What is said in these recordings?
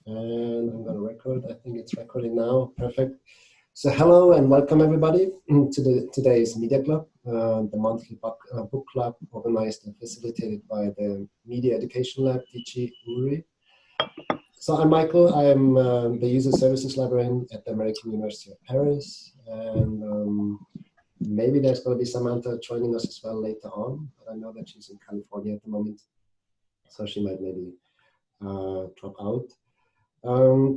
And I'm going to record. I think it's recording now. Perfect. So hello and welcome everybody to today's MediaClub, the monthly book club organized and facilitated by the Media Education Lab, DigiURI. So I'm Michael. I'm the User Services Librarian at the American University of Paris. And maybe there's going to be Samantha joining us as well later on. But I know that she's in California at the moment, so she might maybe drop out.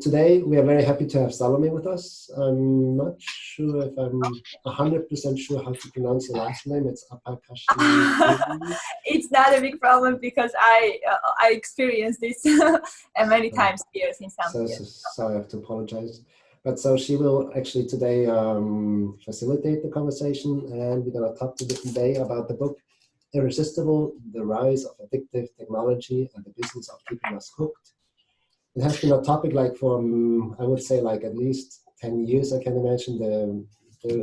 Today, we are very happy to have Salome with us. I'm not sure if I'm 100% sure how to pronounce your last name. It's Apkhazishvili. It's not a big problem because I experienced this many times here since I'm here. Sorry, I have to apologize. But so she will actually today facilitate the conversation, and we're going to talk today about the book Irresistible, the Rise of Addictive Technology and the Business of Keeping Us Hooked. It has been a topic for, I would say, at least 10 years. I can imagine the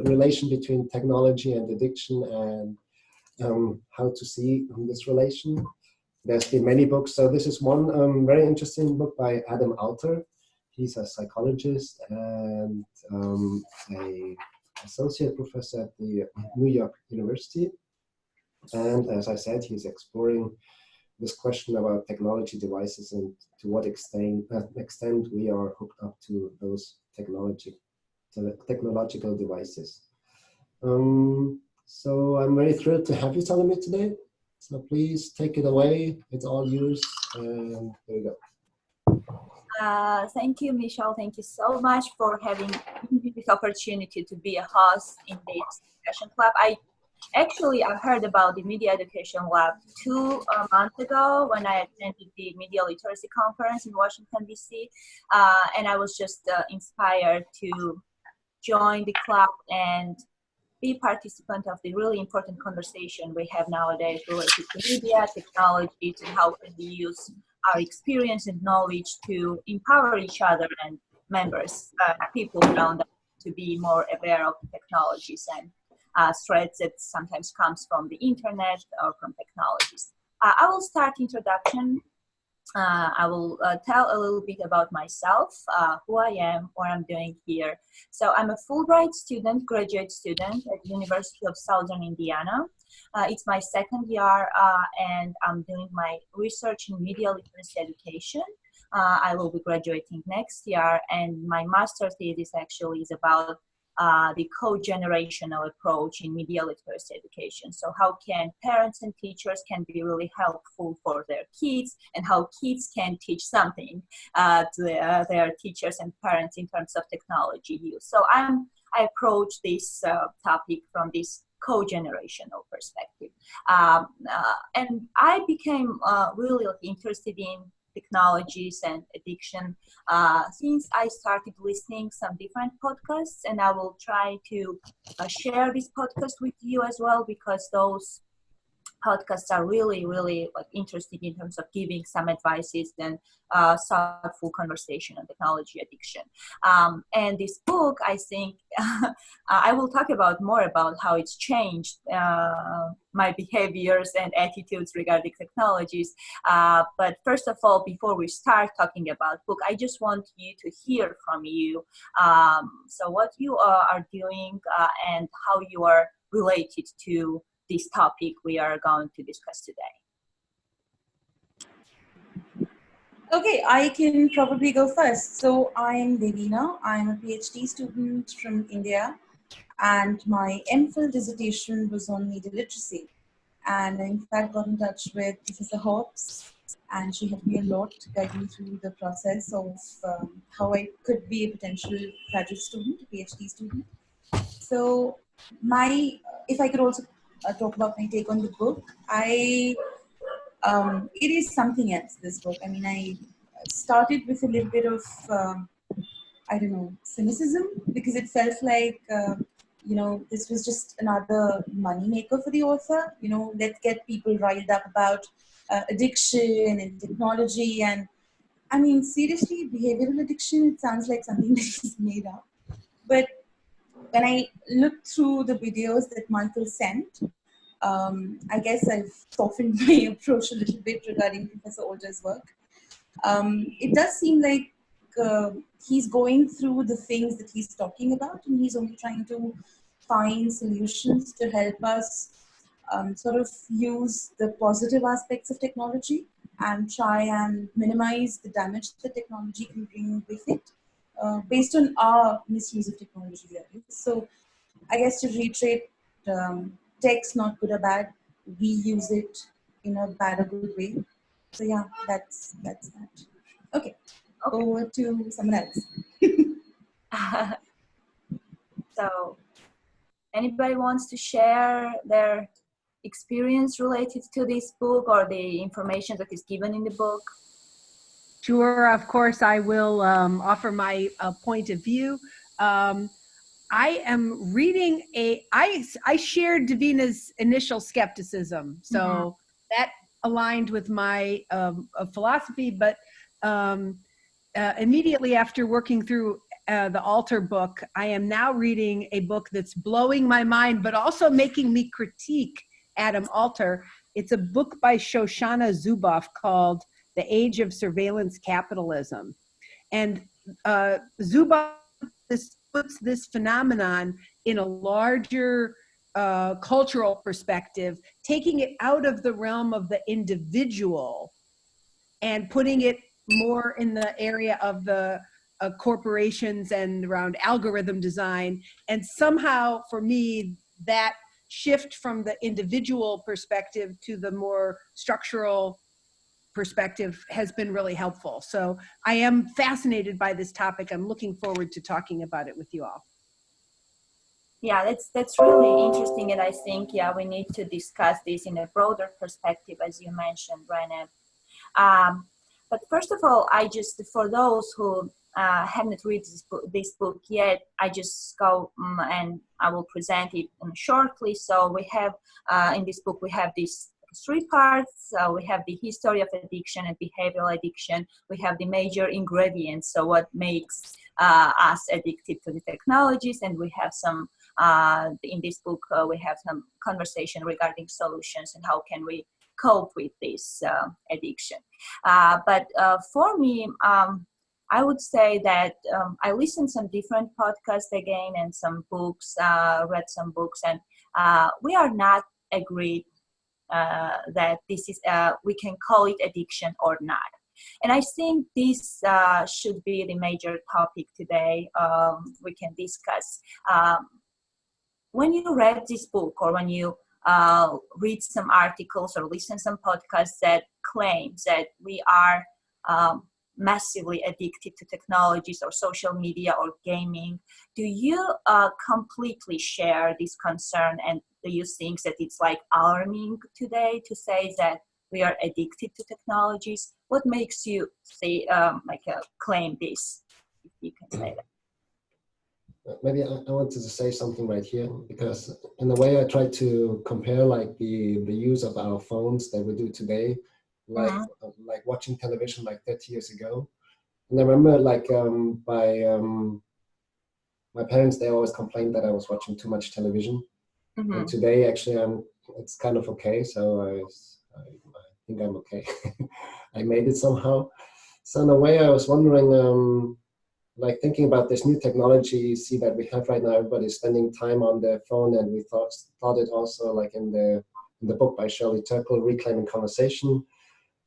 relation between technology and addiction and how to see this relation. There's been many books. So this is one very interesting book by Adam Alter. He's a psychologist and an associate professor at the New York University. And as I said, he's exploring this question about technology devices and to what extent we are hooked up to those technological devices. So I'm very thrilled to have you, Salome, today. So please take it away. It's all yours. And there you go. Thank you, Michelle. Thank you so much for having this opportunity to be a host in this discussion club. Actually, I heard about the Media Education Lab 2 months ago when I attended the Media Literacy Conference in Washington, D.C. And I was just inspired to join the club and be participant of the really important conversation we have nowadays related to media, technology, and how can we use our experience and knowledge to empower each other and members, people around us, to be more aware of technologies and threats that sometimes comes from the internet or from technologies. I will start introduction. I will tell a little bit about myself, who I am, what I'm doing here. So I'm a Fulbright student, graduate student at the University of Southern Indiana. It's my second year and I'm doing my research in media literacy education. I will be graduating next year, and my master's thesis actually is about the co-generational approach in media literacy education. So how can parents and teachers can be really helpful for their kids, and how kids can teach something to their teachers and parents in terms of technology use. So I approach this topic from this co-generational perspective. And I became really interested in technologies and addiction since I started listening some different podcasts, and I will try to share this podcast with you as well, because those podcasts are really, really interesting in terms of giving some advices and thoughtful conversation on technology addiction. And this book, I think, I will talk about more about how it's changed my behaviors and attitudes regarding technologies. But first of all, before we start talking about book, I just want you to hear from you. So what you are doing and how you are related to this topic we are going to discuss today. Okay, I can probably go first. So I'm Devina. I'm a PhD student from India, and my MPhil dissertation was on media literacy. And I, in fact, got in touch with Professor Hobbs, and she helped me a lot to guide me through the process of how I could be a potential graduate student, a PhD student. So if I could also talk about my take on the book, it is something else, this book. I mean, I started with a little bit of, I don't know, cynicism, because it felt like, this was just another moneymaker for the author. Let's get people riled up about addiction and technology. And I mean, seriously, behavioral addiction, it sounds like something that is made up. But when I looked through the videos that Michael sent, I guess I've softened my approach a little bit regarding Professor Alter's work. It does seem like he's going through the things that he's talking about, and he's only trying to find solutions to help us sort of use the positive aspects of technology and try and minimize the damage that technology can bring with it based on our misuse of technology. So I guess to reiterate, tech's not good or bad. We use it in a bad or good way. So yeah, that's that. Okay, over to someone else. So, anybody wants to share their experience related to this book or the information that is given in the book? Sure, of course, I will offer my point of view. I am reading I shared Davina's initial skepticism, so that aligned with my philosophy, but immediately after working through the Alter book, I am now reading a book that's blowing my mind, but also making me critique Adam Alter. It's a book by Shoshana Zuboff called The Age of Surveillance Capitalism. And Zuboff puts this phenomenon in a larger cultural perspective, taking it out of the realm of the individual and putting it more in the area of the corporations and around algorithm design. And somehow, for me, that shift from the individual perspective to the more structural perspective has been really helpful. So I am fascinated by this topic. I'm looking forward to talking about it with you all. Yeah, that's really interesting, and I think we need to discuss this in a broader perspective, as you mentioned, Rene. But first of all, for those who haven't read this book yet, I just go and I will present it shortly. So we have in this book we have these 3 parts. We have the history of addiction and behavioral addiction. We have the major ingredients, so what makes us addicted to the technologies, and we have some, in this book, we have some conversation regarding solutions and how can we cope with this addiction. But for me, I would say that I listened some different podcasts again and some books, read some books, and we are not agreed that this is, we can call it addiction or not. And I think this should be the major topic today we can discuss. When you read this book or when you read some articles or listen some podcasts that claims that we are massively addicted to technologies or social media or gaming, do you completely share this concern, and do you think that it's like alarming today to say that we are addicted to technologies? What makes you say claim this, if you can say that? Maybe I wanted to say something right here, because in a way I try to compare like the use of our phones that we do today, like watching television like 30 years ago. And I remember like my parents, they always complained that I was watching too much television. And today actually it's kind of okay. So I think I'm okay. I made it somehow. So in a way I was wondering, like thinking about this new technology, you see that we have right now, everybody's spending time on their phone, and we thought it also like in the book by Shirley Turkle, Reclaiming Conversation.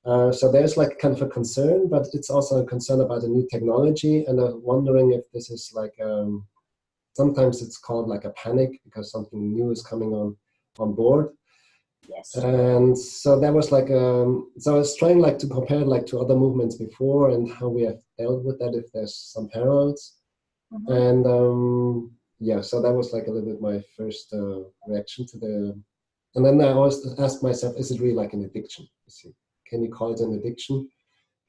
So there's like kind of a concern, but it's also a concern about a new technology, and I'm wondering if this is like, sometimes it's called like a panic because something new is coming on board. Yes. And so that was like, so I was trying like to compare like to other movements before and how we have dealt with that, if there's some parallels. And yeah, so that was like a little bit my first reaction to the, and then I always asked myself, is it really like an addiction? Can you call it an addiction?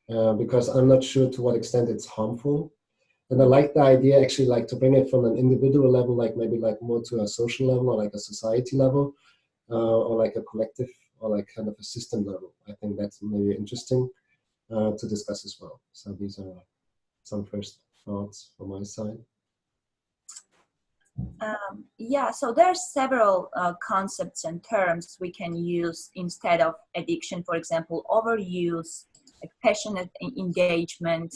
Because I'm not sure to what extent it's harmful. And I like the idea actually like to bring it from an individual level, like maybe like more to a social level or like a society level. Or like a collective, or like kind of a system level. I think that's maybe interesting to discuss as well. So these are some first thoughts from my side. Yeah, so there are several concepts and terms we can use instead of addiction. For example, overuse, like passionate engagement,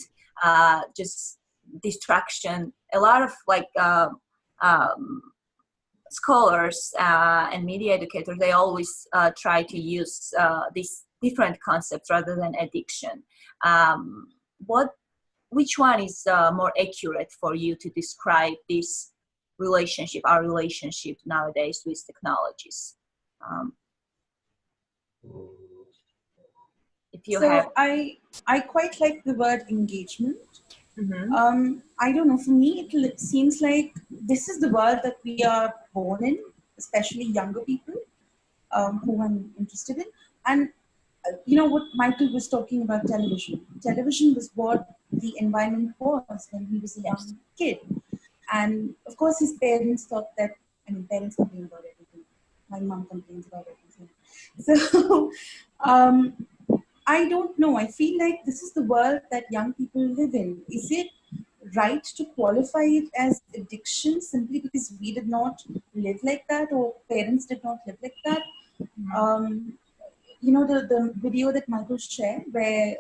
just distraction. A lot of like scholars and media educators, they always try to use these different concepts rather than addiction. Which one is more accurate for you to describe this relationship, our relationship nowadays with technologies? If you have, I quite like the word engagement. mm-hmm. I don't know, for me it seems like this is the world that we are born in, especially younger people who I'm interested in. And you know what Michael was talking about, television. Television was what the environment was when he was a young kid. And of course his parents thought that, I mean, parents complain about everything. My mom complains about everything. So I don't know. I feel like this is the world that young people live in. Is it right to qualify it as addiction simply because we did not live like that, or parents did not live like that? You know, the video that Michael shared where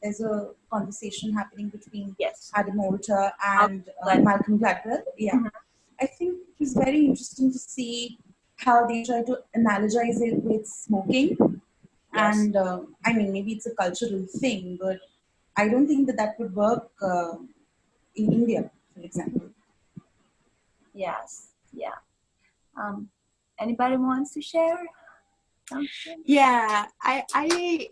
there's a conversation happening between Adam Alter and Malcolm Gladwell. Yeah. Mm-hmm. I think it was very interesting to see how they try to analogize it with smoking. Yes. And I mean, maybe it's a cultural thing, but I don't think that would work in India, for example. Yes. Yeah. Anybody wants to share something? Yeah, I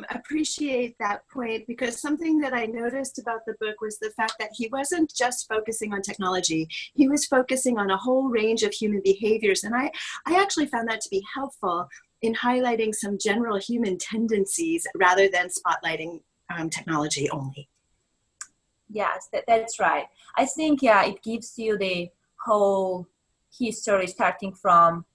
appreciate that point, because something that I noticed about the book was the fact that he wasn't just focusing on technology. He was focusing on a whole range of human behaviors. And I actually found that to be helpful in highlighting some general human tendencies rather than spotlighting technology only. Yes, that's right. I think, yeah, it gives you the whole history starting from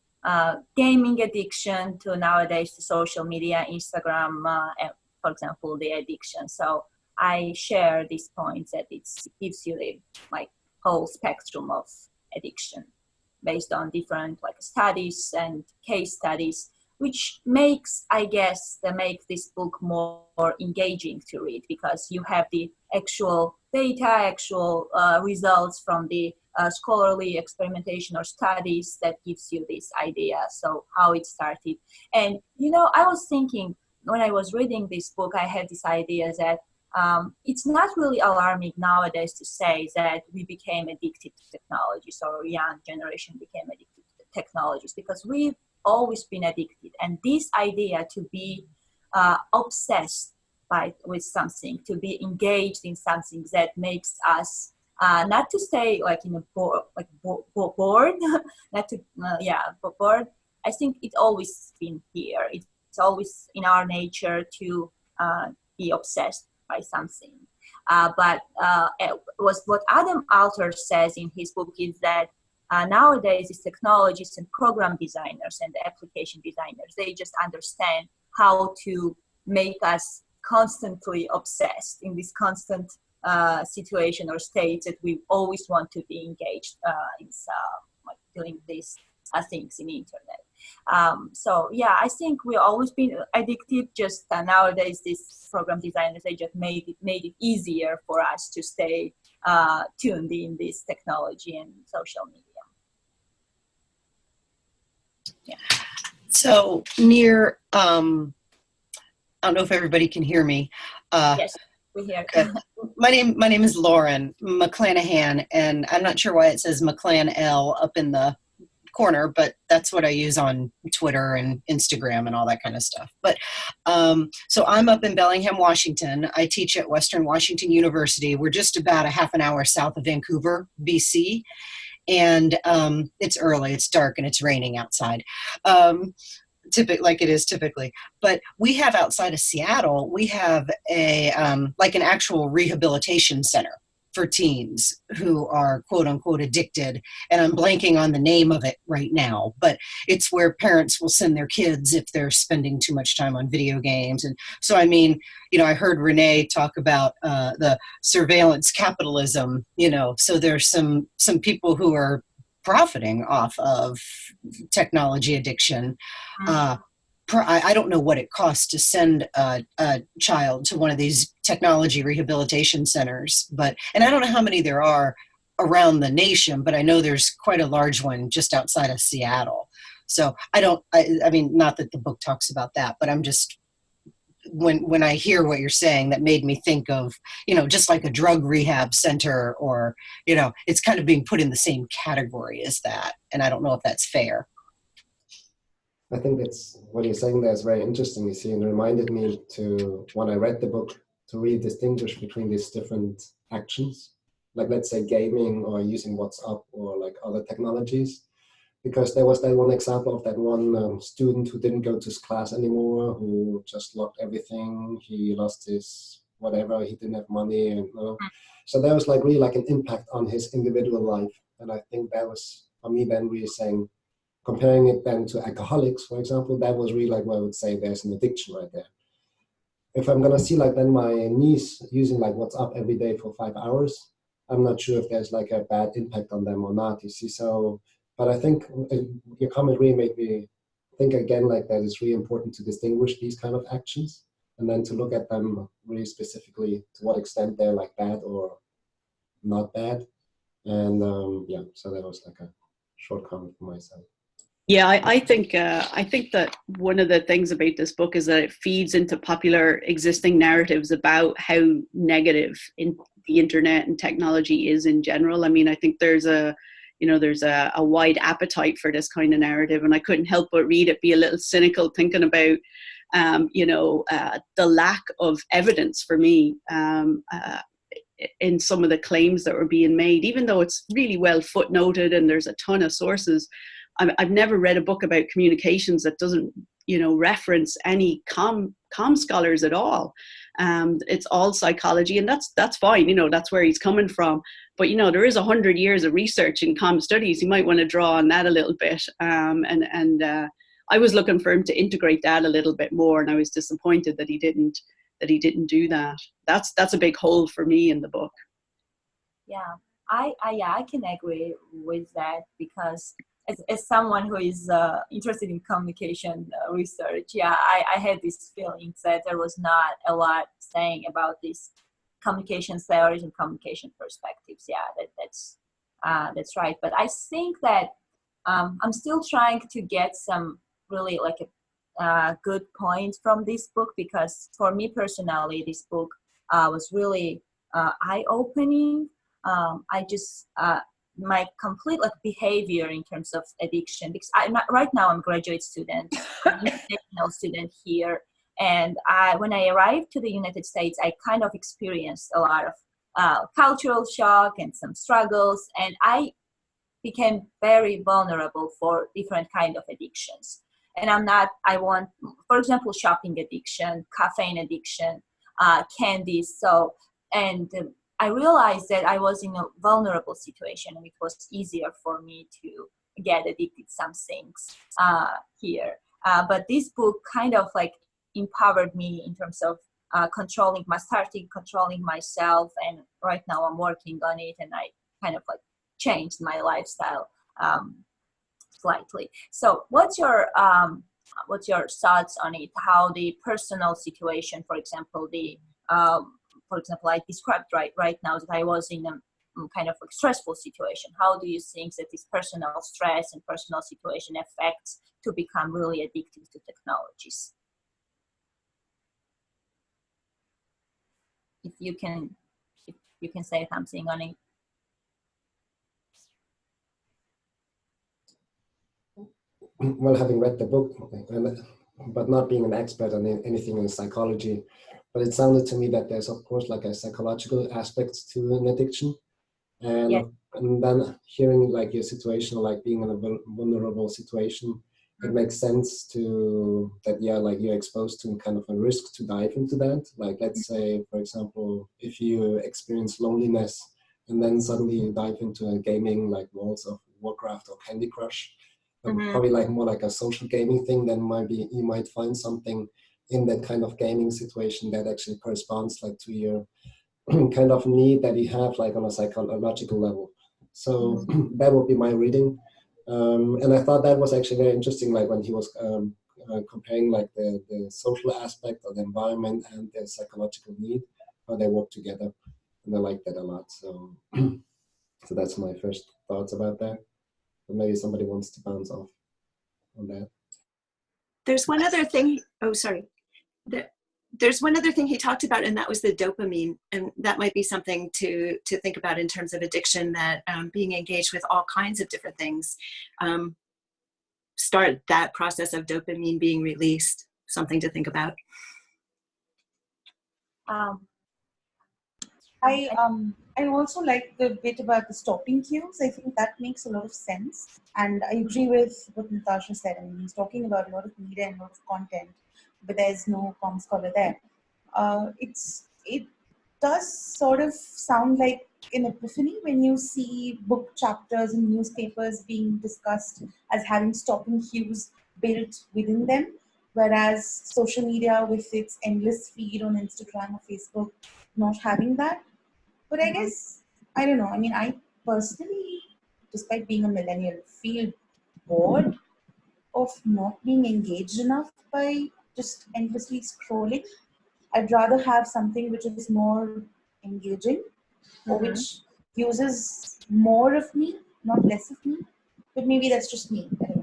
gaming addiction to nowadays to social media, Instagram, and for example, the addiction. So I share these points that it gives you the like whole spectrum of addiction based on different like studies and case studies, which makes, I guess, that makes this book more engaging to read, because you have the actual data, actual results from the scholarly experimentation or studies that gives you this idea, so how it started. And, you know, I was thinking when I was reading this book, I had this idea that it's not really alarming nowadays to say that we became addicted to technologies, or young generation became addicted to technologies, because we've always been addicted. And this idea to be obsessed with something, to be engaged in something that makes us not to stay like in a bored, not to bored. I think it's always been here. It's always in our nature to be obsessed by something. But what Adam Alter says in his book is that nowadays these technologists and program designers and the application designers, they just understand how to make us constantly obsessed in this constant situation or state that we always want to be engaged in like doing these things in the internet. So yeah, I think we've always been addicted. Just nowadays, these program designers, they just made it easier for us to stay tuned in this technology and social media. Yeah. So near, I don't know if everybody can hear me. Yes, we hear. Okay. My name is Lauren McClanahan, and I'm not sure why it says McClan L up in the corner, but that's what I use on Twitter and Instagram and all that kind of stuff. But so I'm up in Bellingham, Washington. I teach at Western Washington University. We're just about a half an hour south of Vancouver, BC. And it's early, it's dark, and it's raining outside. Like it is typically. But we have outside of Seattle, we have a like an actual rehabilitation center for teens who are quote unquote addicted. And I'm blanking on the name of it right now, but it's where parents will send their kids if they're spending too much time on video games. And so, I mean, you know, I heard Renee talk about the surveillance capitalism, you know, so there's some people who are profiting off of technology addiction. I don't know what it costs to send a child to one of these technology rehabilitation centers, and I don't know how many there are around the nation, but I know there's quite a large one just outside of Seattle. So I mean, not that the book talks about that, but I'm just, when I hear what you're saying, that made me think of, just like a drug rehab center, or, it's kind of being put in the same category as that. And I don't know if that's fair. I think it's what you're saying there is very interesting. You see, and it reminded me to, when I read the book, to really distinguish between these different actions, like let's say gaming or using WhatsApp or like other technologies. Because there was that one example of that one student who didn't go to his class anymore, who just locked everything. He lost his whatever, he didn't have money. And so there was like really like an impact on his individual life. And I think that was, for me, then really saying, comparing it then to alcoholics, for example, that was really like where I would say there's an addiction right there. If I'm gonna see like then my niece using like WhatsApp every day for 5 hours, I'm not sure if there's like a bad impact on them or not, you see. So, but I think your comment really made me think again like that it's really important to distinguish these kind of actions and then to look at them really specifically to what extent they're like bad or not bad. And yeah, so that was like a short comment from myself. Yeah, I think that one of the things about this book is that it feeds into popular existing narratives about how negative the internet and technology is in general. I mean, I think there's a wide appetite for this kind of narrative, and I couldn't help but read it, be a little cynical, thinking about the lack of evidence for me in some of the claims that were being made, even though it's really well footnoted and there's a ton of sources. I've never read a book about communications that doesn't, reference any comm scholars at all. It's all psychology, and that's fine. That's where he's coming from. But there is 100 years of research in comm studies. You might want to draw on that a little bit. And I was looking for him to integrate that a little bit more, and I was disappointed that he didn't do that. That's a big hole for me in the book. Yeah, I can agree with that, because as someone who is interested in communication research, I had this feeling that there was not a lot saying about these communication theories and communication perspectives. Yeah, that's right. But I think that I'm still trying to get some really like a good points from this book, because for me personally, this book was really eye-opening. I just my complete like behavior in terms of addiction, because right now I'm a graduate student, I'm an international student here, and when I arrived to the United States, I kind of experienced a lot of cultural shock and some struggles, and I became very vulnerable for different kind of addictions. And I want, for example, shopping addiction, caffeine addiction, candies. So, and I realized that I was in a vulnerable situation, and it was easier for me to get addicted to some things here. But this book kind of like empowered me in terms of starting controlling myself. And right now I'm working on it, and I kind of like changed my lifestyle slightly. So what's your thoughts on it? How the personal situation, for example, I described right now that I was in a kind of like stressful situation. How do you think that this personal stress and personal situation affects to become really addicted to technologies? If you can say something on it. Well, having read the book, but not being an expert on anything in psychology, but it sounded to me that there's of course like a psychological aspect to an addiction, and yes. And then hearing like your situation, like being in a vulnerable situation, it makes sense that like you're exposed to kind of a risk to dive into that. Like let's say, for example, if you experience loneliness and then suddenly you dive into a gaming like World of Warcraft or Candy Crush, probably like more like a social gaming thing, then you might find something in that kind of gaming situation that actually corresponds like to your kind of need that you have like on a psychological level. So that would be my reading. And I thought that was actually very interesting, like when he was comparing like the social aspect of the environment and the psychological need, how they work together. And I like that a lot. So, so that's my first thoughts about that. But maybe somebody wants to bounce off on that. There's one other thing. Oh, sorry. There's one other thing he talked about, and that was the dopamine. And that might be something to think about in terms of addiction, that being engaged with all kinds of different things start that process of dopamine being released. Something to think about. I also like the bit about the stopping cues. I think that makes a lot of sense. And I agree with what Natasha said. I mean, he's talking about a lot of media and a lot of content, but there's no com scholar there. It does sort of sound like an epiphany when you see book chapters in newspapers being discussed as having stopping cues built within them, whereas social media with its endless feed on Instagram or Facebook not having that. But I guess, I don't know, I mean, I personally, despite being a millennial, feel bored of not being engaged enough by just endlessly scrolling. I'd rather have something which is more engaging or which uses more of me, not less of me. But maybe that's just me. I don't know.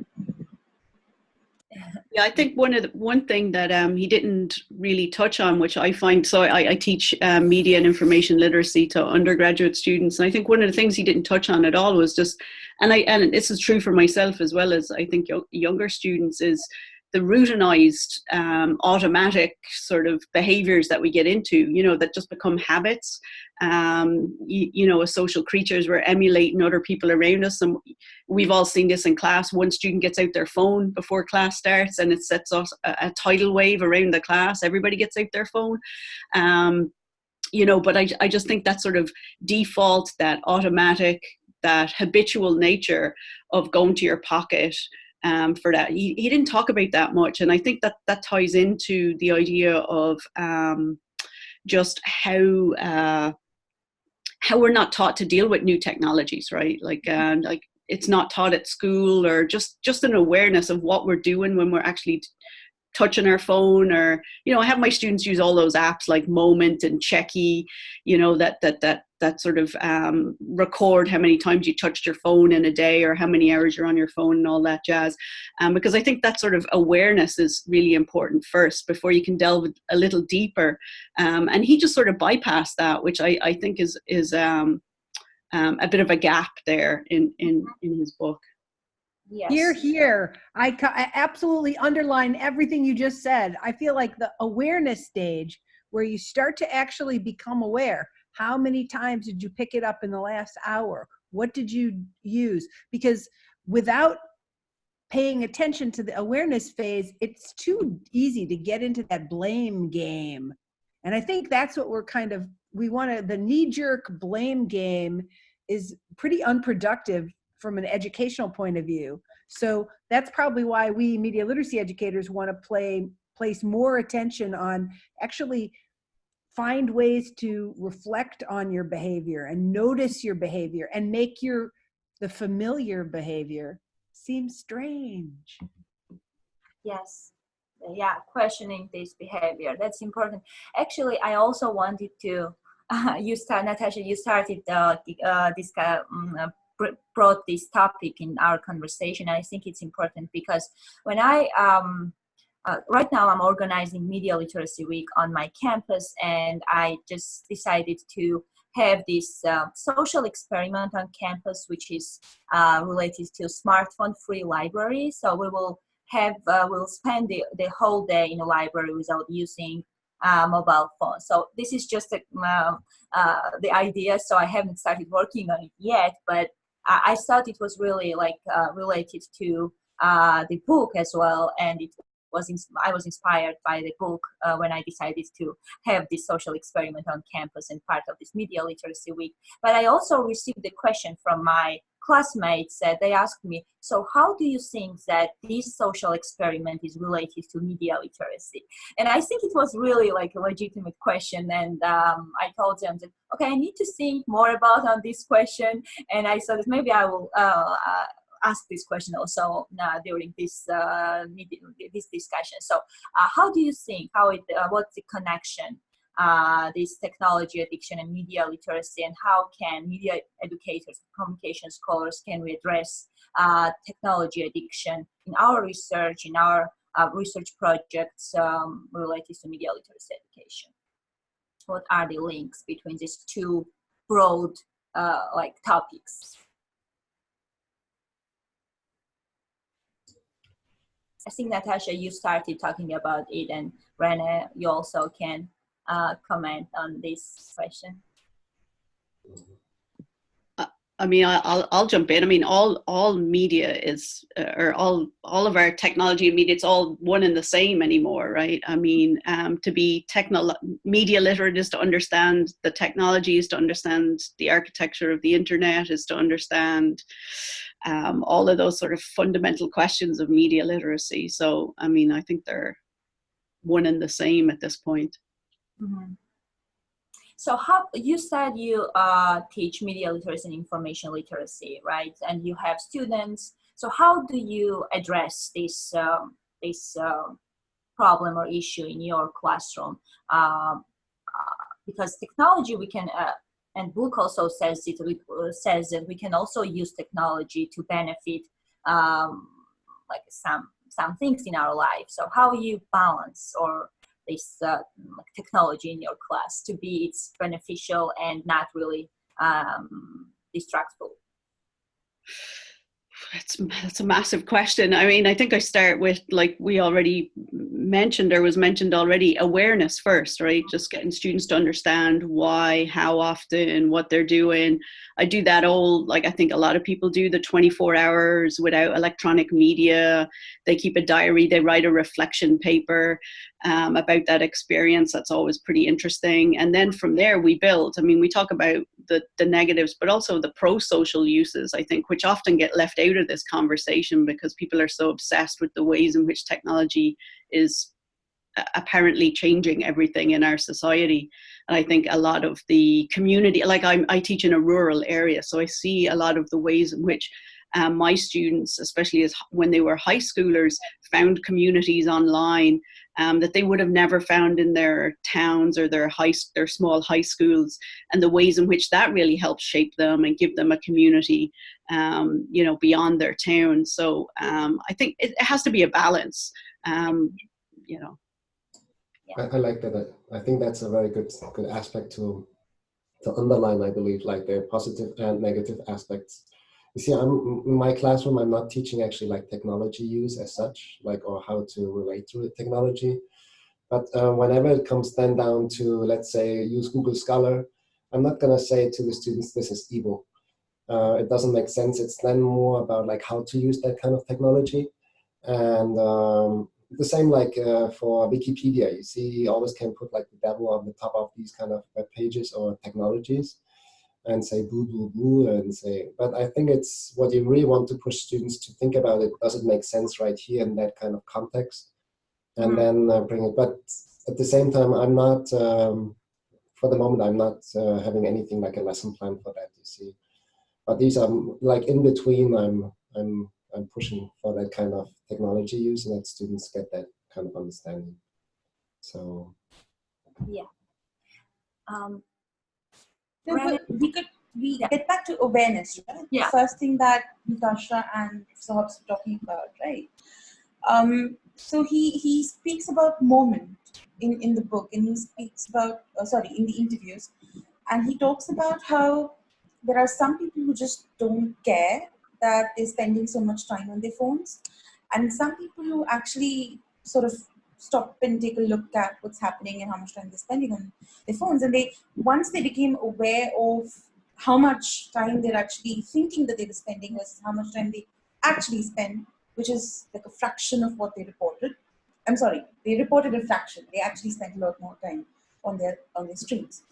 Yeah, I think one thing that he didn't really touch on, which I find, so I teach media and information literacy to undergraduate students, and I think one of the things he didn't touch on at all was just, and this is true for myself as well as I think younger students, is the routinized automatic sort of behaviors that we get into, that just become habits. As social creatures, we're emulating other people around us, and we've all seen this in class. One student gets out their phone before class starts and it sets off a tidal wave around the class. Everybody gets out their phone. But I just think that sort of default, that automatic, that habitual nature of going to your pocket for that. He didn't talk about that much. And I think that ties into the idea of just how we're not taught to deal with new technologies, right? Like it's not taught at school, or just an awareness of what we're doing when we're actually touching our phone. Or I have my students use all those apps like Moment and Checky, that sort of record how many times you touched your phone in a day or how many hours you're on your phone and all that jazz. Because I think that sort of awareness is really important first before you can delve a little deeper. And he just sort of bypassed that, which I think is a bit of a gap there in his book. Yes. Here. I absolutely underline everything you just said. I feel like the awareness stage where you start to actually become aware. How many times did you pick it up in the last hour? What did you use? Because without paying attention to the awareness phase, it's too easy to get into that blame game. And I think that's what the knee-jerk blame game is pretty unproductive from an educational point of view. So that's probably why we media literacy educators want to place more attention on actually find ways to reflect on your behavior and notice your behavior and make the familiar behavior seem strange. Yes. Yeah, questioning this behavior. That's important. Actually, I also wanted to, Natasha, you started brought this topic in our conversation. I think it's important because when right now I'm organizing Media Literacy Week on my campus, and I just decided to have this social experiment on campus, which is related to smartphone-free library. So we will we'll spend the whole day in a library without using mobile phone. So this is just the idea. So I haven't started working on it yet, but I thought it was really related to the book as well, and I was inspired by the book when I decided to have this social experiment on campus and part of this Media Literacy Week. But I also received a question from my classmates that they asked me, so how do you think that this social experiment is related to media literacy? And I think it was really like a legitimate question. And I told them that, okay, I need to think more about on this question. And I thought that maybe I ask this question also during this this discussion. So, how do you think what's the connection? This technology addiction and media literacy, and how can media educators, communication scholars, can we address technology addiction in our research, in our research projects related to media literacy education? What are the links between these two broad like topics? I think, Natasha, you started talking about it, and Rene, you also can comment on this question. I mean, I'll jump in. I mean, all media is, or all of our technology and media, it's all one and the same anymore, right? I mean, to be media literate is to understand the technology, is to understand the architecture of the internet, is to understand all of those sort of fundamental questions of media literacy. So, I mean, I think they're one and the same at this point. Mm-hmm. So how, you said you teach media literacy and information literacy, right? And you have students. So how do you address this problem or issue in your classroom? Because technology, we can, and Book also says that we can also use technology to benefit like some things in our life. So how you balance or this technology in your class to be it's beneficial and not really distractful? That's a massive question. I mean, I think I start with, like we already mentioned, or was mentioned already, awareness first, right? Just getting students to understand why, how often, what they're doing. I do that all, like I think a lot of people do, the 24 hours without electronic media. They keep a diary, they write a reflection paper about that experience. That's always pretty interesting. And then from there we build. I mean, we talk about the negatives, but also the pro-social uses, I think, which often get left out of this conversation because people are so obsessed with the ways in which technology is apparently changing everything in our society. And I think a lot of the community, like I teach in a rural area, so I see a lot of the ways in which my students, especially as when they were high schoolers, found communities online that they would have never found in their towns or their small high schools, and the ways in which that really helps shape them and give them a community, you know, beyond their town. So I think it has to be a balance, you know. I like that. I think that's a very good aspect to underline, I believe, like the positive and negative aspects. You see, in my classroom, I'm not teaching actually like technology use as such, like, or how to relate to technology. But whenever it comes then down to, let's say, use Google Scholar, I'm not gonna say to the students, this is evil. It doesn't make sense. It's then more about like how to use that kind of technology. And the same like for Wikipedia, you see, you always can put like the devil on the top of these kind of web pages or technologies and say boo, boo, boo, and say, but I think it's what you really want to push students to think about it. Does it make sense right here in that kind of context? And then bring it. But at the same time, I'm not, for the moment, I'm not having anything like a lesson plan for that, you see. But these are like in between, I'm pushing for that kind of technology use and that students get that kind of understanding. So. Yeah. No, we get back to awareness, right? Yeah. The first thing that Natasha and Sahabs were talking about, right? So he speaks about moment in the book, and he speaks about, in the interviews, and he talks about how there are some people who just don't care that they're spending so much time on their phones, and some people who actually sort of stop and take a look at what's happening and how much time they're spending on their phones. And once they became aware of how much time they're actually thinking that they were spending versus how much time they actually spend, which is like a fraction of what they reported. I'm sorry, they reported a fraction. They actually spent a lot more time on their streams.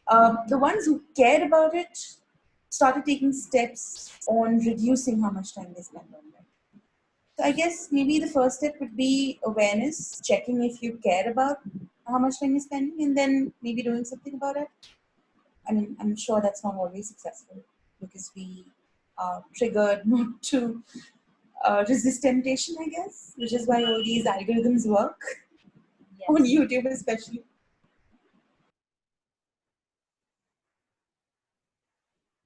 The ones who cared about it started taking steps on reducing how much time they spend on it. So I guess maybe the first step would be awareness, checking if you care about how much time you're spending, and then maybe doing something about it. I mean, I'm sure that's not always successful because we triggered not to resist temptation, I guess, which is why all these algorithms work on YouTube especially.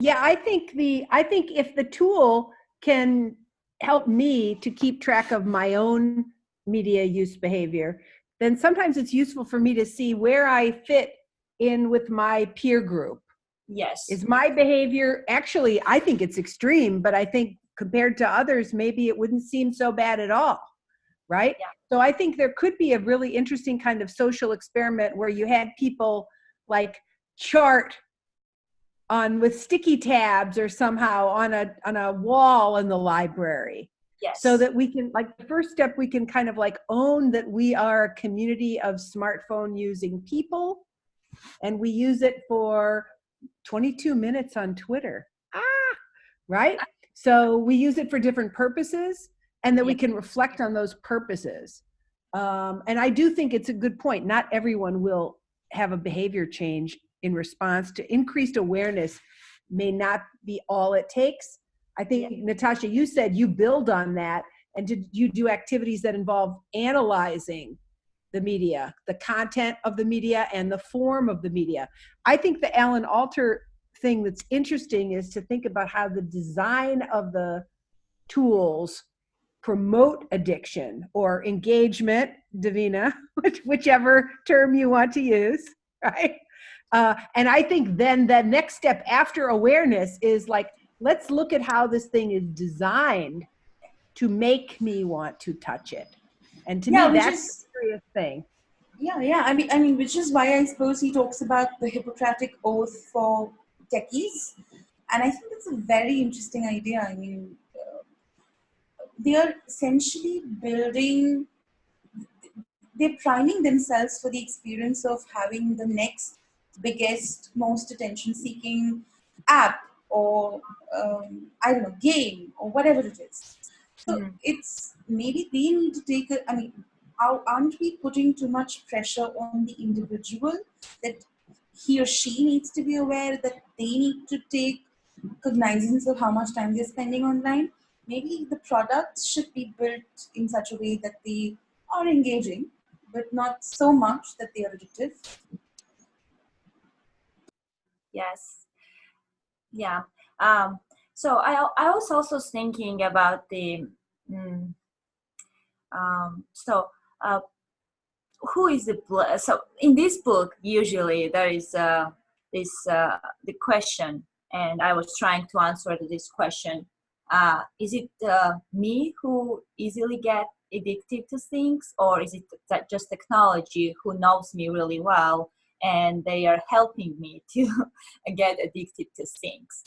Yeah, I think if the tool can help me to keep track of my own media use behavior, then sometimes it's useful for me to see where I fit in with my peer group. Yes. Is my behavior, actually, I think it's extreme, but I think compared to others, maybe it wouldn't seem so bad at all, right? Yeah. So I think there could be a really interesting kind of social experiment where you had people like chart on with sticky tabs or somehow on a wall in the library. Yes. So that we can, like, the first step, we can kind of like own that we are a community of smartphone using people, and we use it for 22 minutes on Twitter. Right? So we use it for different purposes, and that we can reflect on those purposes. And I do think it's a good point. Not everyone will have a behavior change in response to increased awareness. May not be all it takes. I think, Natasha, you said you build on that, and you do activities that involve analyzing the media, the content of the media, and the form of the media. I think the Alan Alter thing that's interesting is to think about how the design of the tools promote addiction or engagement, Davina, whichever term you want to use, right? And I think then the next step after awareness is like, let's look at how this thing is designed to make me want to touch it. And to me, that's the serious thing. Yeah. I mean, which is why I suppose he talks about the Hippocratic Oath for techies. And I think that's a very interesting idea. I mean, they are essentially they're priming themselves for the experience of having the next biggest, most attention-seeking app or, I don't know, game or whatever it is. So it's maybe they need to take aren't we putting too much pressure on the individual that he or she needs to be aware that they need to take cognizance of how much time they're spending online? Maybe the products should be built in such a way that they are engaging, but not so much that they are addictive. Yes. Yeah. So I was also thinking about the who is the so in this book usually there is the question, and I was trying to answer this question. Is it me who easily get addicted to things, or is it that just technology who knows me really well and they are helping me to get addicted to things?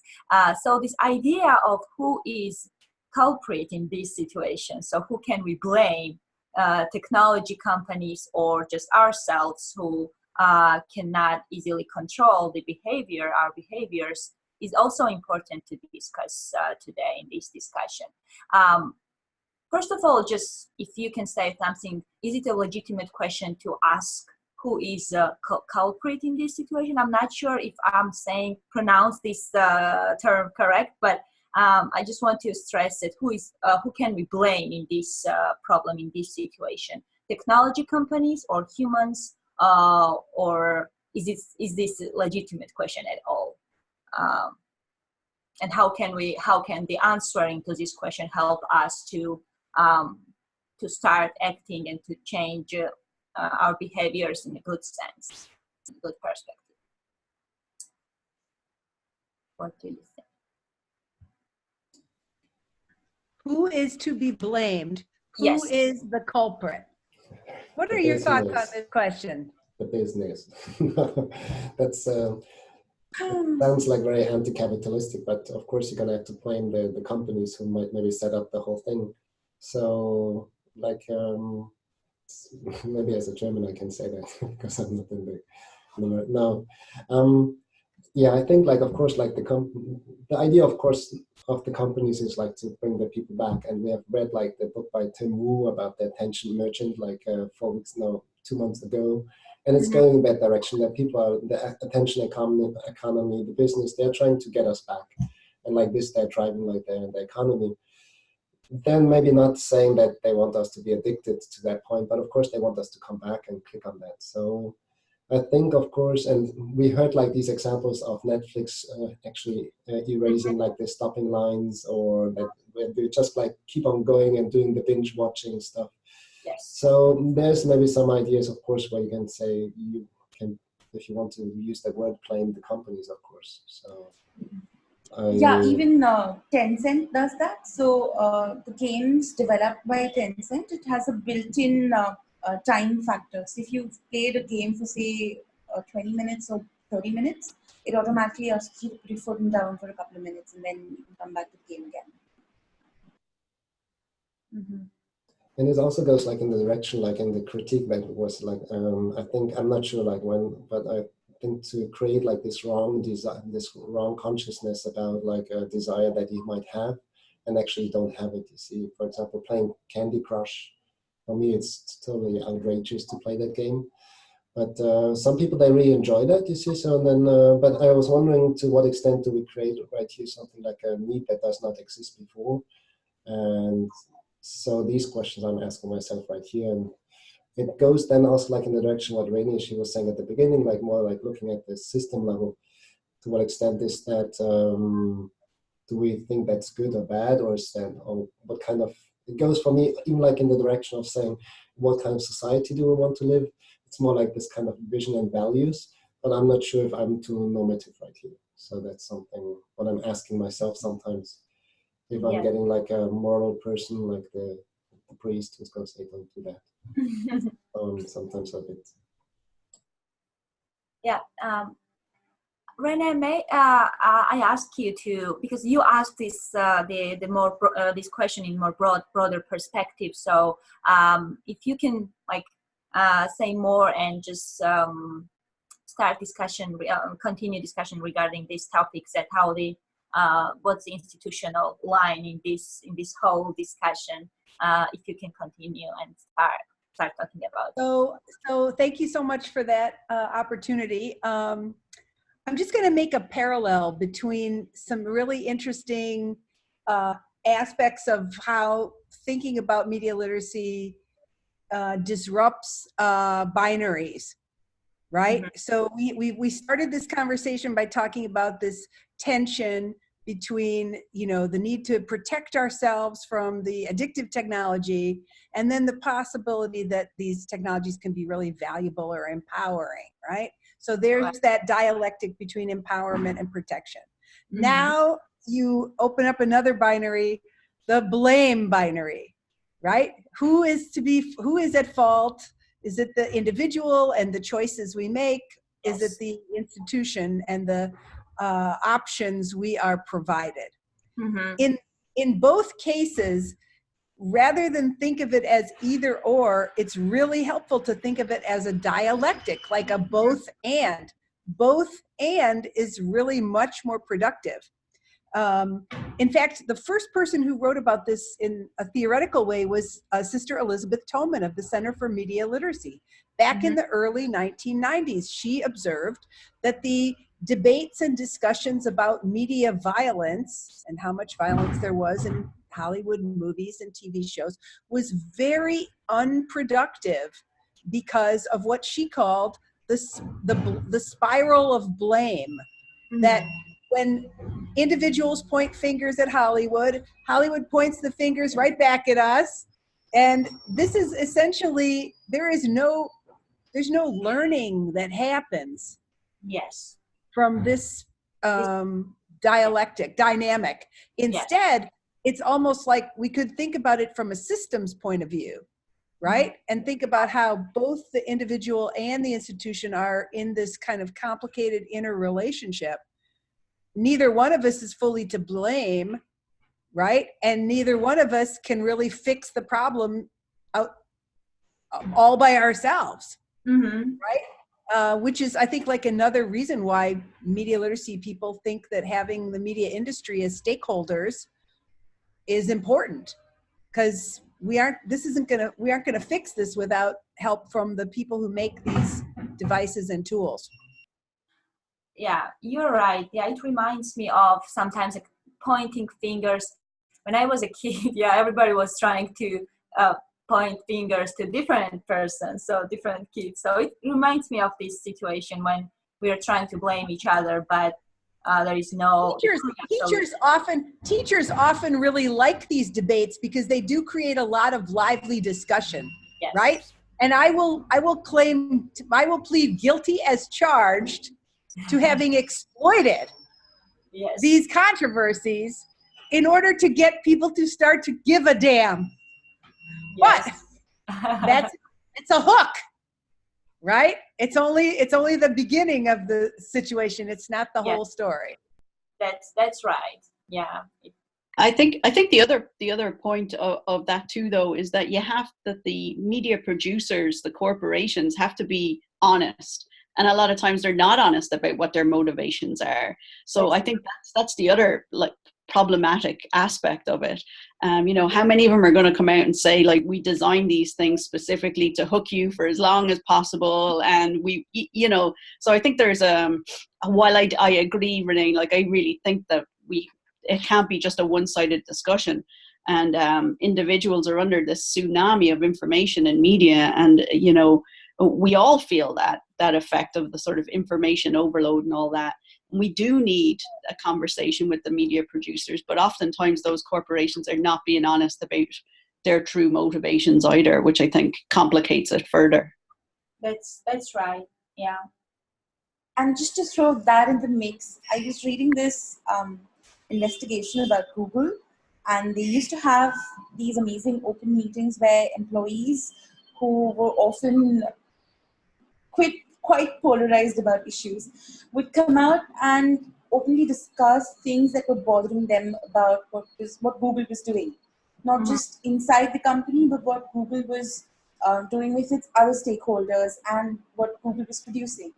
So this idea of who is culprit in this situation, so who can we blame, technology companies or just ourselves who cannot easily control our behaviors, is also important to discuss today in this discussion. First of all, just if you can say something, is it a legitimate question to ask who is culprit in this situation? I'm not sure if I'm pronounce this term correct, but I just want to stress that who can we blame in this problem, in this situation? Technology companies or humans, or is this a legitimate question at all? And how can the answering to this question help us to start acting and to change our behaviors in a good sense, in a good perspective? What do you think? Who is to be blamed? Who Yes. is the culprit? What are your thoughts on this question? The business. That's sounds like very anti-capitalistic, but of course you're gonna have to blame the companies who might maybe set up the whole thing. So like maybe as a German I can say that because I'm not in the yeah, I think like of course like the idea of course of the companies is like to bring the people back, and we have read like the book by Tim Wu about the attention merchant like 2 months ago, and it's going in that direction that people are the attention economy, the business, they're trying to get us back. and like this they're driving like the economy. Then maybe not saying that they want us to be addicted to that point, but of course they want us to come back and click on that. So I think, of course, and we heard like these examples of Netflix actually erasing like the stopping lines, or that they just like keep on going and doing the binge watching stuff. Yes. So there's maybe some ideas, of course, where you can say you can, if you want to use that word, blame the companies, of course. So yeah, even Tencent does that. So the games developed by Tencent, it has a built-in time factor. So if you've played a game for say 20 minutes or 30 minutes, it automatically asks you to put your phone down for a couple of minutes, and then you can come back to the game again. Mm-hmm. And it also goes like in the direction, like in the critique that was like, I think, I'm not sure like when, but I think to create like this wrong desire, this wrong consciousness about like a desire that you might have and actually don't have it. You see, for example, playing Candy Crush, for me, it's totally outrageous to play that game. But some people, they really enjoy that, you see. So then, but I was wondering to what extent do we create right here something like a need that does not exist before? And so these questions I'm asking myself right here, and it goes then also like in the direction what Rainy, she was saying at the beginning, like more like looking at the system level. To what extent is that, do we think that's good or bad, or is that, or what kind of, it goes for me even like in the direction of saying, what kind of society do we want to live? It's more like this kind of vision and values, but I'm not sure if I'm too normative right here. So that's something what I'm asking myself sometimes. If I'm getting like a moral person, like the priest who's going to say, don't do that. Sometimes a bit. Yeah. Renee, may I ask you to, because you asked this this question in more broader perspective. So if you can like say more and just start discussion, continue discussion regarding these topics, and how the what's the institutional line in this whole discussion, if you can continue and start talking about it. So thank you so much for that opportunity. I'm just going to make a parallel between some really interesting aspects of how thinking about media literacy disrupts binaries, right? Mm-hmm. So we started this conversation by talking about this tension between, you know, the need to protect ourselves from the addictive technology, and then the possibility that these technologies can be really valuable or empowering, right? So there's that dialectic between empowerment and protection. Mm-hmm. Now you open up another binary, the blame binary, right? Who is at fault? Is it the individual and the choices we make? Yes. Is it the institution and the options we are provided? Mm-hmm. In both cases, rather than think of it as either or, it's really helpful to think of it as a dialectic, like a both and. Both and is really much more productive. In fact, the first person who wrote about this in a theoretical way was Sister Elizabeth Toman of the Center for Media Literacy. Back in the early 1990s, she observed that the debates and discussions about media violence and how much violence there was in Hollywood movies and TV shows was very unproductive because of what she called the spiral of blame. That when individuals point fingers at Hollywood, Hollywood points the fingers right back at us. And this is essentially, there's no learning that happens. Yes. From this dynamic. Instead, it's almost like we could think about it from a systems point of view, right? And think about how both the individual and the institution are in this kind of complicated interrelationship. Neither one of us is fully to blame, right? And neither one of us can really fix the problem out all by ourselves, right? Which is, I think, like another reason why media literacy people think that having the media industry as stakeholders is important, because we aren't gonna fix this without help from the people who make these devices and tools. Yeah, you're right. Yeah, it reminds me of sometimes a pointing fingers. When I was a kid, yeah, everybody was trying to point fingers to different persons, so different kids. So it reminds me of this situation when we are trying to blame each other, but there is no teachers often really like these debates because they do create a lot of lively discussion. Yes. Right? And I will plead guilty as charged to having exploited yes. these controversies in order to get people to start to give a damn. Yes. But it's a hook, right? It's only the beginning of the situation. It's not the whole story. That's right. Yeah. I think the other point of that too, though, is that the media producers, the corporations, have to be honest, and a lot of times they're not honest about what their motivations are. So I think that's the other problematic aspect of it. How many of them are going to come out and say, like, we designed these things specifically to hook you for as long as possible, and so I think there's while I agree, Renee, like, I really think that it can't be just a one-sided discussion, and individuals are under this tsunami of information and media, and we all feel that effect of the sort of information overload and all that. We do need a conversation with the media producers, but oftentimes those corporations are not being honest about their true motivations either, which I think complicates it further. That's right. Yeah. And just to throw that in the mix, I was reading this investigation about Google, and they used to have these amazing open meetings where employees who were often quite polarized about issues would come out and openly discuss things that were bothering them about what Google was doing, not just inside the company, but what Google was doing with its other stakeholders and what Google was producing.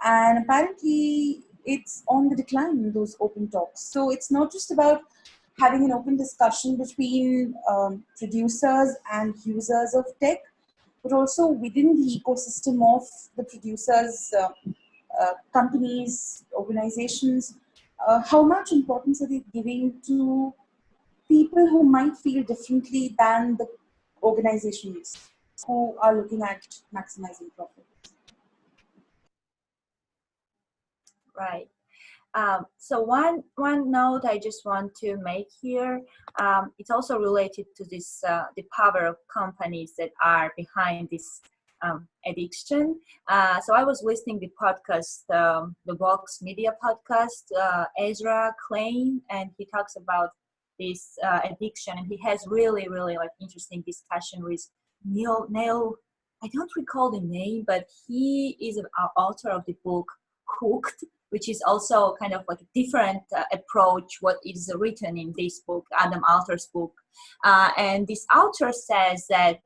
And apparently it's on the decline, those open talks. So it's not just about having an open discussion between producers and users of tech, but also within the ecosystem of the producers, companies, organizations. How much importance are they giving to people who might feel differently than the organizations who are looking at maximizing profit? Right. So one note I just want to make here, it's also related to this, the power of companies that are behind this addiction. So I was listening to the podcast, the Vox Media podcast, Ezra Klein, and he talks about this addiction, and he has really interesting discussion with Neil, I don't recall the name, but he is an author of the book Hooked, which is also kind of like a different approach what is written in this book, Adam Alter's book. And this author says that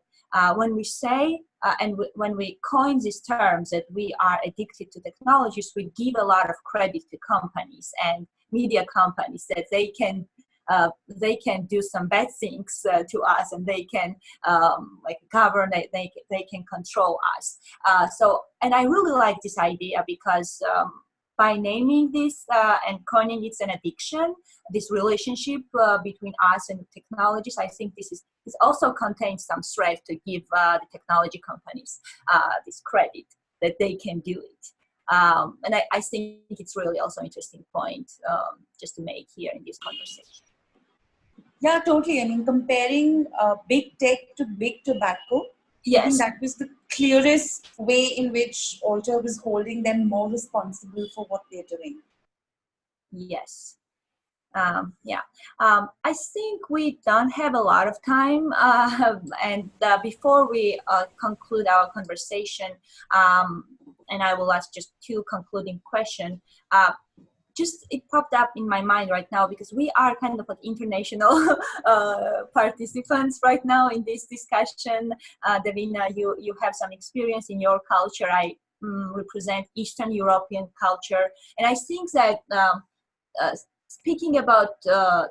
when we say when we coin these terms that we are addicted to technologies, we give a lot of credit to companies and media companies that they can do some bad things to us, and they can govern, they can control us. And I really like this idea because by naming this and coining it's an addiction, this relationship between us and technologies, I think this also contains some threat to give the technology companies this credit that they can do it. And I think it's really also an interesting point just to make here in this conversation. Yeah, totally. I mean, comparing big tech to big tobacco, yes. I think that was the clearest way in which Alter was holding them more responsible for what they're doing. Yes. Yeah. I think we don't have a lot of time. And before we conclude our conversation, and I will ask just two concluding questions. Just it popped up in my mind right now because we are kind of like international participants right now in this discussion. Davina, you have some experience in your culture. I represent Eastern European culture. And I think that speaking about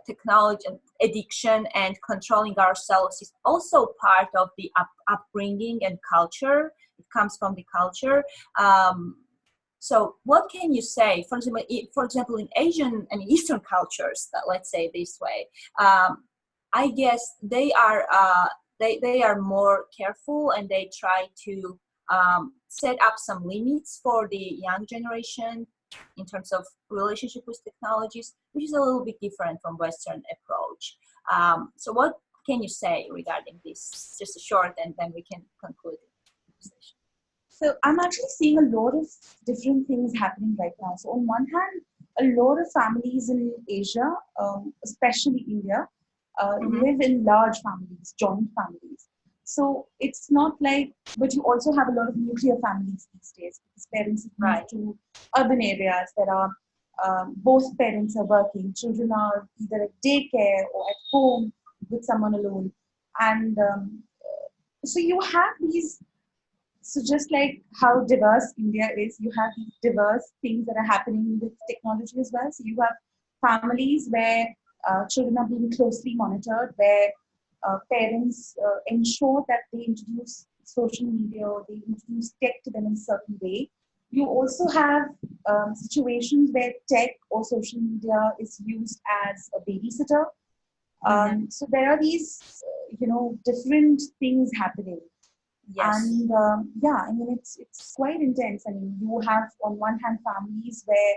technology and addiction and controlling ourselves is also part of the upbringing and culture. It comes from the culture. So what can you say, for example, in Asian and Eastern cultures, let's say this way, I guess they are more careful, and they try to set up some limits for the young generation in terms of relationship with technologies, which is a little bit different from Western approach. So what can you say regarding this? Just a short, and then we can conclude the conversation. So I'm actually seeing a lot of different things happening right now. So on one hand, a lot of families in Asia, especially India, live in large families, joint families. So it's not like, but you also have a lot of nuclear families these days, because parents have moved to urban areas that are, both parents are working, children are either at daycare or at home with someone alone. And so you have these, so just like how diverse India is, you have these diverse things that are happening with technology as well. So you have families where children are being closely monitored, where parents ensure that they introduce social media or they introduce tech to them in a certain way. You also have situations where tech or social media is used as a babysitter. So there are these, different things happening. Yes. And I mean, it's quite intense. I mean, you have on one hand families where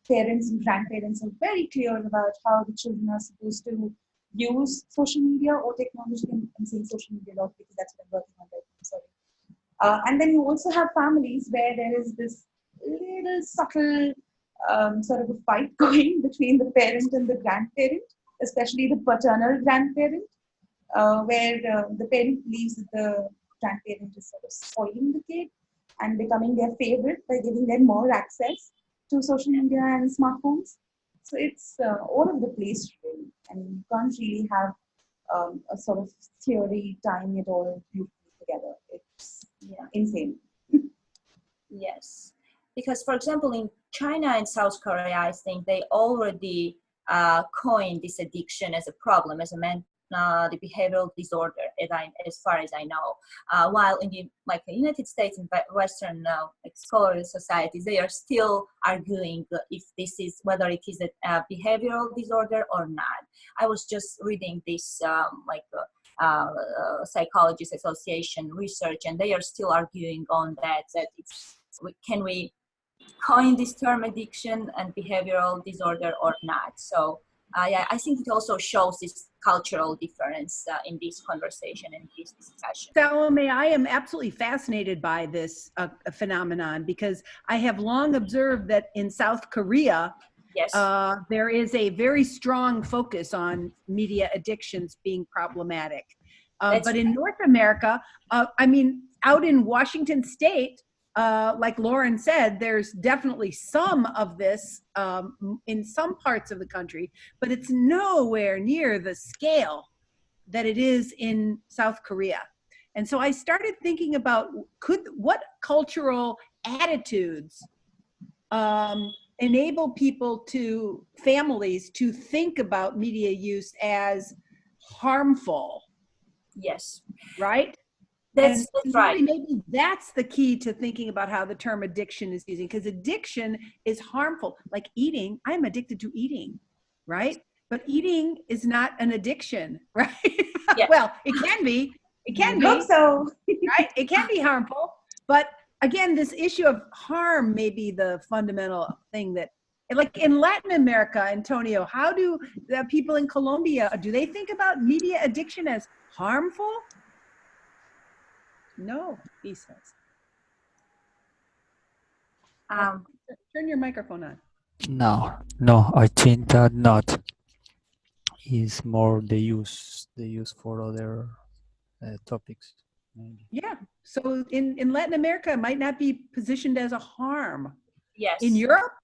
parents and grandparents are very clear about how the children are supposed to use social media or technology. I'm saying social media a lot because that's what I'm working on right now. Sorry. And then you also have families where there is this little subtle sort of a fight going between the parent and the grandparent, especially the paternal grandparent, where the parent believes that the grandparent is sort of spoiling the kid and becoming their favorite by giving them more access to social media and smartphones. So it's all over the place, really. And you can't really have a sort of theory tying it all beautifully together. It's insane. Yes, because for example, in China and South Korea, I think they already coined this addiction as a problem, as a the behavioral disorder, as far as I know. While in the United States and Western scholarly societies, they are still arguing if whether it is a behavioral disorder or not. I was just reading this Psychologists Association research, and they are still arguing on that can we coin this term addiction and behavioral disorder or not? So I think it also shows this cultural difference in this conversation and this discussion. Salome, I am absolutely fascinated by this phenomenon, because I have long observed that in South Korea, there is a very strong focus on media addictions being problematic. But in North America, I mean, out in Washington State, like Lauren said, there's definitely some of this in some parts of the country, but it's nowhere near the scale that it is in South Korea. And so I started thinking about what cultural attitudes enable families to think about media use as harmful. Yes. Right? That's right. Maybe that's the key to thinking about how the term addiction is using, because addiction is harmful. Like eating, I'm addicted to eating, right? But eating is not an addiction, right? Yeah. Well, it can be. It can be. Hope so. Right? It can be harmful. But again, this issue of harm may be the fundamental thing that, like in Latin America, Antonio, how do the people in Colombia, do they think about media addiction as harmful? No, he says. Turn your microphone on. No, I think that not. Is more the use for other topics. Maybe. Yeah. So in Latin America, it might not be positioned as a harm. Yes. In Europe,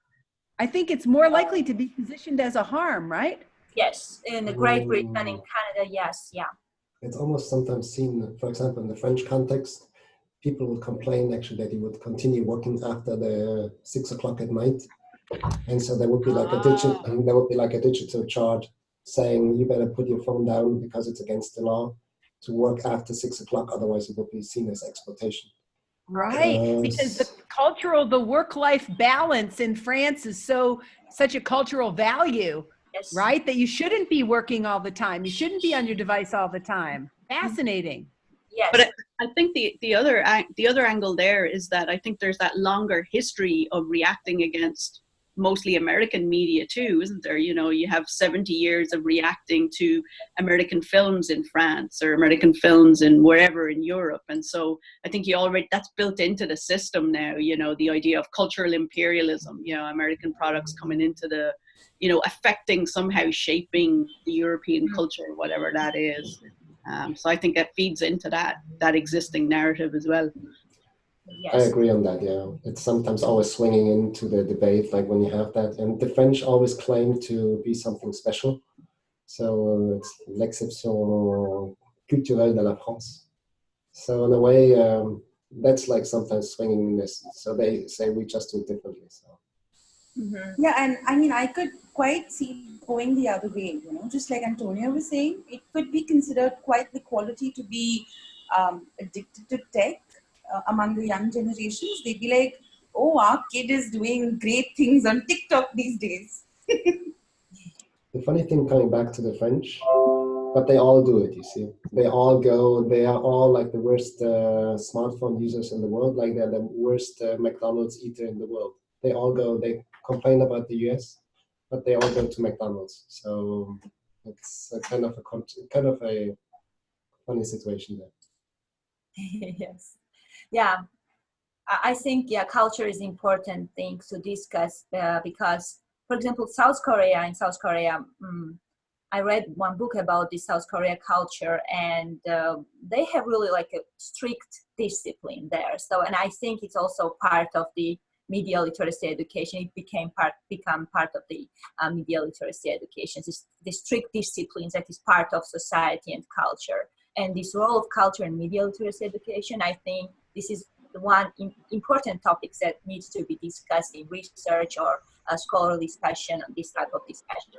I think it's more likely to be positioned as a harm, right? Yes. In Great Britain and in Canada, yes. Yeah. It's almost sometimes seen, for example, in the French context, people would complain actually that you would continue working after the 6 o'clock at night. And so there would be like a digital charge saying you better put your phone down because it's against the law to work after 6 o'clock, otherwise it would be seen as exploitation. Right, because the cultural, the work-life balance in France is such a cultural value, Yes. right? That you shouldn't be working all the time. You shouldn't be on your device all the time. Fascinating. Yes. But I think the other angle there is that I think there's that longer history of reacting against mostly American media too, isn't there? You know, you have 70 years of reacting to American films in France or American films in wherever in Europe. And so I think that's built into the system now, you know, the idea of cultural imperialism, you know, American products coming into the, you know, affecting, somehow shaping the European culture, whatever that is. So I think that feeds into that existing narrative as well. Yes. I agree on that, yeah. It's sometimes always swinging into the debate, like when you have that. And the French always claim to be something special. So it's l'exception culturelle de la France. So in a way, that's like sometimes swinging in this. So they say we just do it differently. So. Mm-hmm. Yeah, and I mean, I could quite see going the other way, you know, just like Antonia was saying, it could be considered quite the quality to be addicted to tech among the young generations. They'd be like, oh, our kid is doing great things on TikTok these days. The funny thing, coming back to the French, but they all do it, you see. They all go, they are all like the worst smartphone users in the world, like they're the worst McDonald's eater in the world. They all go, they complain about the US, but they all go to McDonald's. So it's a kind of a funny situation there. Yes. Yeah. I think, yeah, culture is important thing to discuss because, for example, in South Korea, I read one book about the South Korea culture, and they have really like a strict discipline there. So, and I think it's also part of the media literacy education. It become part of the media literacy education. It's the strict disciplines that is part of society and culture. And this role of culture and media literacy education, I think this is the one important topics that needs to be discussed in research or a scholarly discussion on this type of discussion.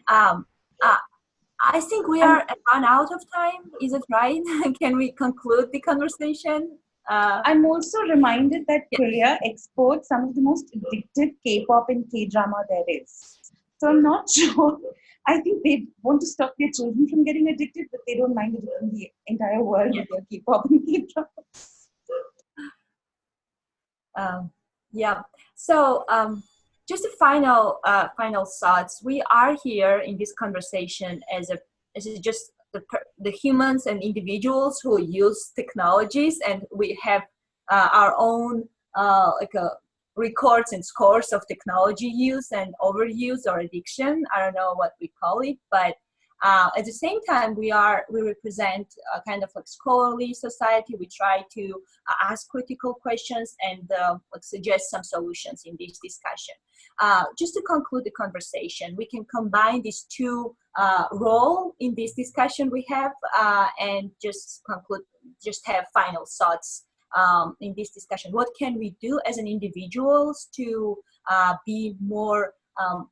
I think we are run out of time. Is it right? Can we conclude the conversation? I'm also reminded that Korea exports some of the most addictive K-pop and K-drama there is. So I'm not sure. I think they want to stop their children from getting addicted, but they don't mind addicting the entire world with their K-pop and K-drama. Yeah. So just a final thoughts. We are here in this conversation as just the humans and individuals who use technologies, and we have our own records and scores of technology use and overuse or addiction. I don't know what we call it, but at the same time, we represent a kind of like scholarly society. We try to ask critical questions and suggest some solutions in this discussion. Just to conclude the conversation, we can combine these two roles in this discussion we have and just conclude, just have final thoughts in this discussion. What can we do as an individuals to be more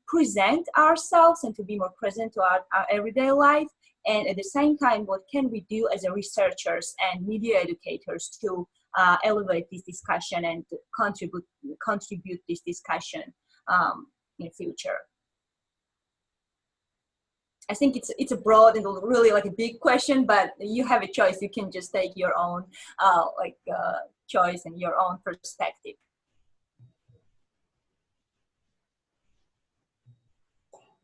present ourselves and to be more present to our everyday life, and at the same time, what can we do as a researchers and media educators to elevate this discussion and contribute this discussion in future? I think it's a broad and really like a big question, but you have a choice. You can just take your own choice and your own perspective.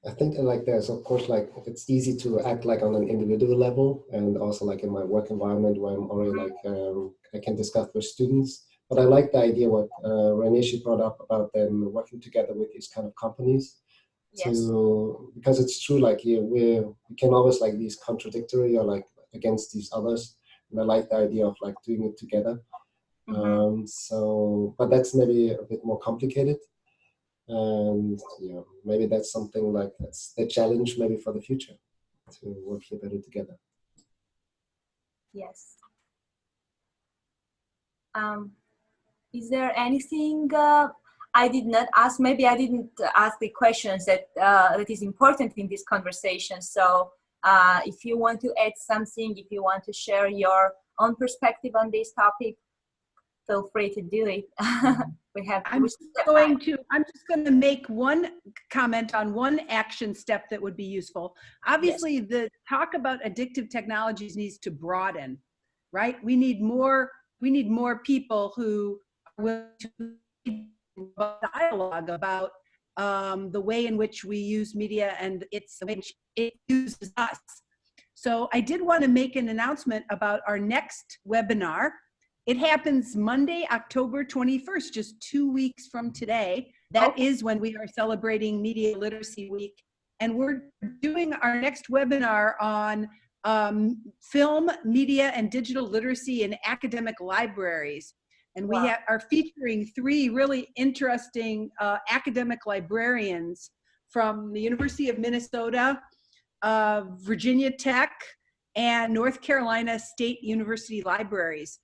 I think like there's of course like it's easy to act like on an individual level, and also like in my work environment where I'm already like I can discuss with students. But I like the idea what René brought up about them working together with these kind of companies. Yes. Because it's true, like we can always like these contradictory or like against these others, and I like the idea of like doing it together. So, but that's maybe a bit more complicated. And maybe that's something like that's the challenge maybe for the future, to work here better together. Yes. Is there anything I did not ask? Maybe I didn't ask the questions that is important in this conversation. So if you want to add something, if you want to share your own perspective on this topic, feel free to do it. I'm just going to make one comment on one action step that would be useful. Obviously, yes, the talk about addictive technologies needs to broaden, right? We need more people who are willing to dialogue about the way in which we use media and the way in which it uses us. So I did want to make an announcement about our next webinar. It happens Monday, October 21st, just 2 weeks from today. That is when we are celebrating Media Literacy Week. And we're doing our next webinar on film, media, and digital literacy in academic libraries. And we are featuring 3 really interesting academic librarians from the University of Minnesota, Virginia Tech, and North Carolina State University Libraries.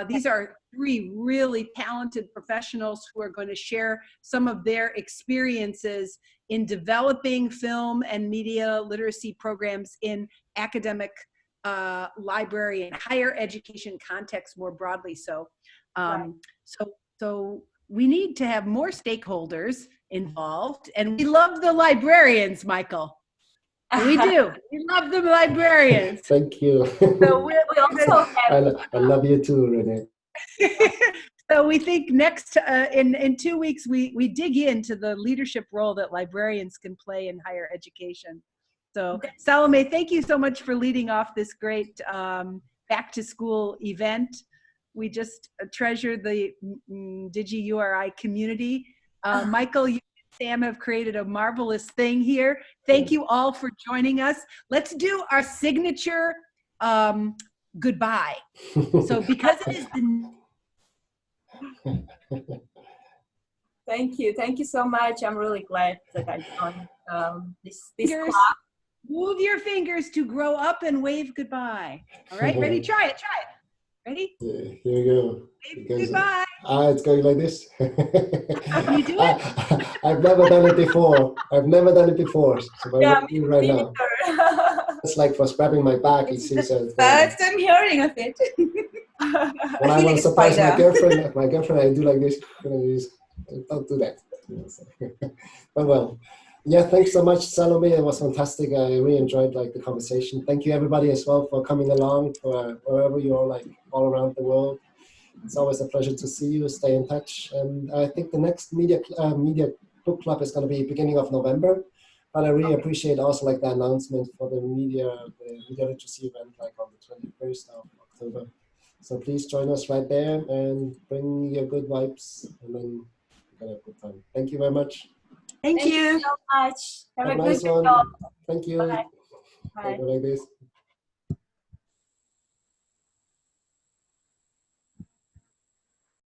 These are 3 really talented professionals who are going to share some of their experiences in developing film and media literacy programs in academic library and higher education context more broadly. So, so we need to have more stakeholders involved, and we love the librarians, Michael. We do. We love the librarians. Thank you. So we also have, I love you too, Renee. So we think next, in 2 weeks, we dig into the leadership role that librarians can play in higher education. So Salome, thank you so much for leading off this great back to school event. We just treasure the DigiURI community. Michael, you and Sam have created a marvelous thing here. Thank you all for joining us. Let's do our signature goodbye. So because it is the Thank you so much. I'm really glad that I joined this club. Move your fingers to grow up and wave goodbye. All right, ready? Try it. Ready? Yeah, here we go. Wave goodbye. It's going like this. You do it? I've never done it before. So I'm doing it right now. It's like for scrubbing my back. It seems. First I'm hearing of it. When I want to surprise my girlfriend, I do like this. Don't do that. But well, yeah. Thanks so much, Salome. It was fantastic. I really enjoyed the conversation. Thank you everybody as well for coming along, for wherever you are, all around the world. It's always a pleasure to see you. Stay in touch, and I think the next media book club is going to be beginning of November. But I really appreciate also the announcement for the media literacy event on the 21st of October. So please join us right there and bring your good vibes, and then we're gonna have a good time. Thank you very much. Thank you so much. Have a nice good one. job. Thank you. Bye. Bye. Like this.